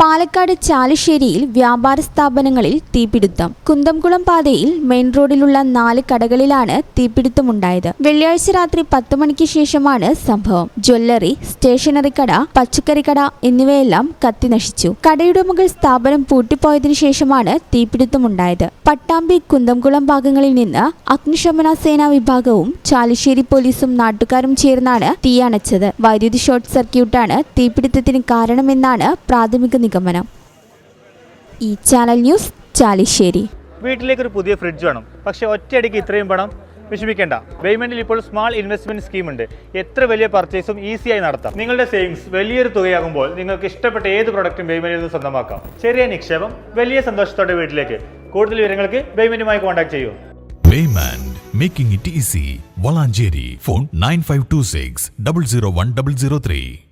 പാലക്കാട് ചാലിശ്ശേരിയിൽ വ്യാപാര സ്ഥാപനങ്ങളിൽ തീപിടുത്തം. കുന്തംകുളം പാതയിൽ മെയിൻ റോഡിലുള്ള 4 കടകളിലാണ് തീപിടുത്തമുണ്ടായത്. വെള്ളിയാഴ്ച രാത്രി 10 മണിക്ക് ശേഷമാണ് സംഭവം. ജ്വല്ലറി, സ്റ്റേഷനറി കട, പച്ചക്കറി കട എന്നിവയെല്ലാം കത്തിനശിച്ചു. കടയുടമകൾ സ്ഥാപനം പൂട്ടിപ്പോയതിനു ശേഷമാണ് തീപിടുത്തമുണ്ടായത്. പട്ടാമ്പി, കുന്തംകുളം ഭാഗങ്ങളിൽ നിന്ന് അഗ്നിശമന സേനാ വിഭാഗവും ചാലിശ്ശേരി പോലീസും നാട്ടുകാരും ചേർന്നാണ് തീയണച്ചത്. വൈദ്യുതി ഷോർട്ട് സർക്യൂട്ടാണ് തീപിടുത്തത്തിന് കാരണമെന്നാണ് പ്രാഥമിക നിഗമനം. ഈ ചാനൽ ന്യൂസ്, ചാലിശ്ശേരി. വീട്ടിലേക്കൊരു പുതിയ ഫ്രിഡ്ജ് വേണം, പക്ഷേ ഒറ്റയടിക്ക് ഇത്രയും പണം വിഷമിക്കേണ്ട. പേയ്മെന്റിൽ ഇപ്പോൾ സ്മാൾ ഇൻവെസ്റ്റ്മെന്റ് സ്കീം ഉണ്ട്. എത്ര വലിയ പർച്ചേസും ഈസിയായി നടത്താം. നിങ്ങളുടെ സേവിങ്സ് വലിയൊരു തുകയാകുമ്പോൾ നിങ്ങൾക്ക് ഇഷ്ടപ്പെട്ട ഏത് പ്രൊഡക്റ്റും പേയ്മെന്റിൽ നിന്ന് സ്വന്തമാക്കാം. ചെറിയ നിക്ഷേപം, വലിയ സന്തോഷത്തോടെ വീട്ടിലേക്ക്. കൂടുതൽ വിവരങ്ങൾക്ക് പേയ്മെന്റുമായി കോൺടാക്ട് ചെയ്യൂ. Payment, making it easy. Valanjeri. Phone 9526 001 003.